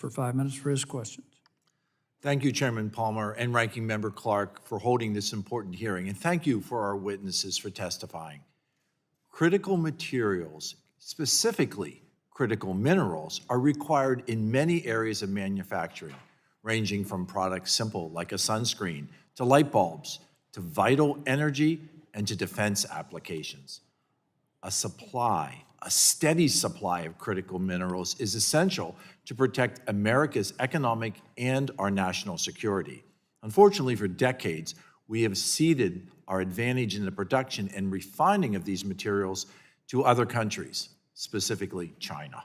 for 5 minutes for his questions. Thank you, Chairman Palmer and Ranking Member Clark, for holding this important hearing, and thank you for our witnesses for testifying. Critical materials, specifically critical minerals, are required in many areas of manufacturing, ranging from products simple like a sunscreen, to light bulbs, to vital energy, and to defense applications. A steady supply of critical minerals is essential to protect America's economic and our national security. Unfortunately, for decades, we have ceded our advantage in the production and refining of these materials to other countries, specifically China.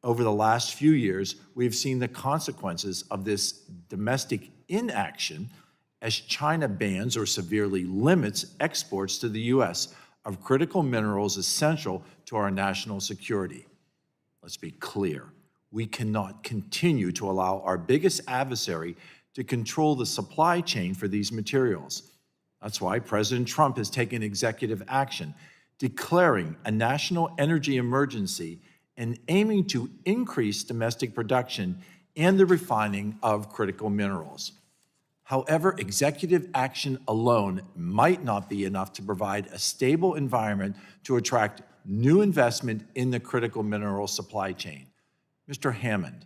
Over the last few years, we have seen the consequences of this domestic inaction as China bans or severely limits exports to the U.S. of critical minerals essential to our national security. Let's be clear. We cannot continue to allow our biggest adversary to control the supply chain for these materials. That's why President Trump has taken executive action, declaring a national energy emergency and aiming to increase domestic production and the refining of critical minerals. However, executive action alone might not be enough to provide a stable environment to attract new investment in the critical mineral supply chain. Mr. Hammond,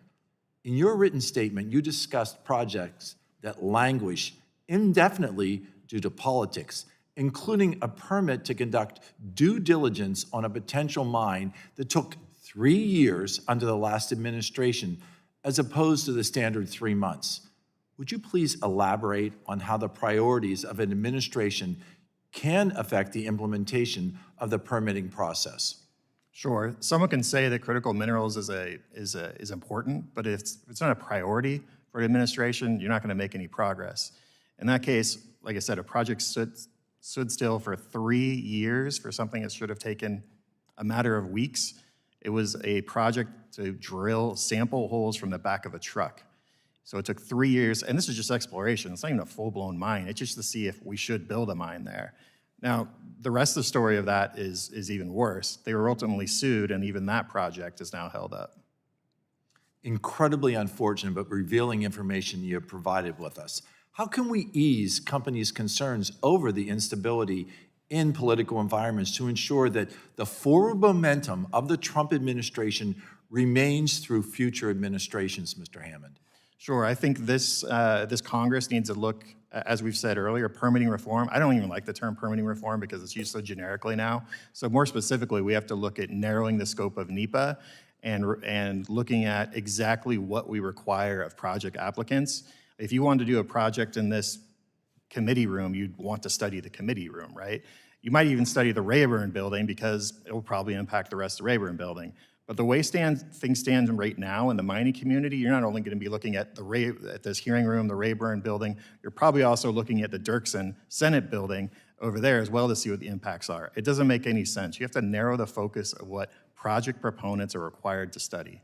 in your written statement, you discussed projects that languish indefinitely due to politics, including a permit to conduct due diligence on a potential mine that took 3 years under the last administration, as opposed to the standard 3 months. Would you please elaborate on how the priorities of an administration can affect the implementation of the permitting process? Sure. Someone can say that critical minerals is important, but if it's not a priority for an administration, you're not going to make any progress. In that case, like I said, a project stood still for 3 years for something that should have taken a matter of weeks. It was a project to drill sample holes from the back of a truck. So it took 3 years, and this is just exploration. It's not even a full-blown mine. It's just to see if we should build a mine there. Now, the rest of the story of that is even worse. They were ultimately sued, and even that project is now held up. Incredibly unfortunate, but revealing information you have provided with us. How can we ease companies' concerns over the instability in political environments to ensure that the forward momentum of the Trump administration remains through future administrations, Mr. Hammond? Sure, I think this Congress needs to look, as we've said earlier, permitting reform. I don't even like the term permitting reform because it's used so generically now. So more specifically, we have to look at narrowing the scope of NEPA and looking at exactly what we require of project applicants. If you wanted to do a project in this committee room, you'd want to study the committee room, right? You might even study the Rayburn building because it will probably impact the rest of the Rayburn building. But the way things stand right now in the mining community, you're not only going to be looking at this hearing room, the Rayburn building, you're probably also looking at the Dirksen Senate building over there as well to see what the impacts are. It doesn't make any sense. You have to narrow the focus of what project proponents are required to study.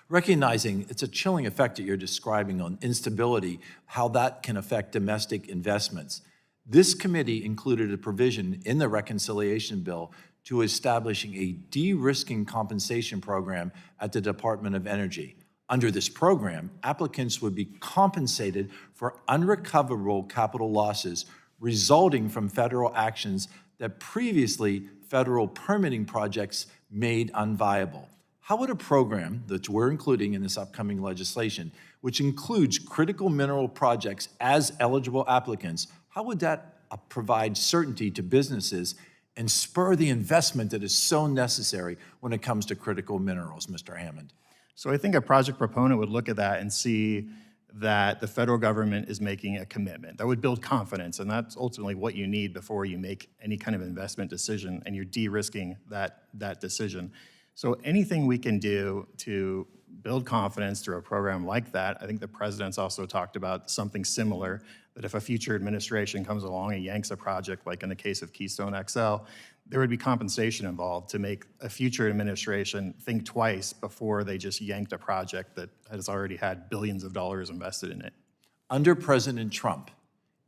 Recognizing it's a chilling effect that you're describing on instability, how that can affect domestic investments. This committee included a provision in the reconciliation bill to establishing a de-risking compensation program at the Department of Energy. Under this program, applicants would be compensated for unrecoverable capital losses resulting from federal actions that previously federal permitting projects made unviable. How would a program that we're including in this upcoming legislation, which includes critical mineral projects as eligible applicants, how would that provide certainty to businesses and spur the investment that is so necessary when it comes to critical minerals, Mr. Hammond? So I think a project proponent would look at that and see that the federal government is making a commitment. That would build confidence, and that's ultimately what you need before you make any kind of investment decision, and you're de-risking that decision. So anything we can do to build confidence through a program like that, I think the president's also talked about something similar, that if a future administration comes along and yanks a project, like in the case of Keystone XL, there would be compensation involved to make a future administration think twice before they just yanked a project that has already had billions of dollars invested in it. Under President Trump,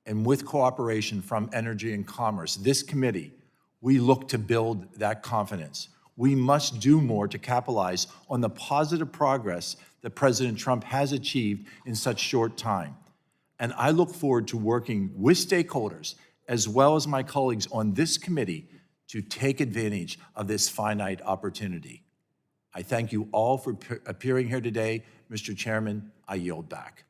and with cooperation from Energy and Commerce, this committee, we look to build that confidence. We must do more to capitalize on the positive progress that President Trump has achieved in such short time. And I look forward to working with stakeholders as well as my colleagues on this committee to take advantage of this finite opportunity. I thank you all for appearing here today. Mr. Chairman, I yield back.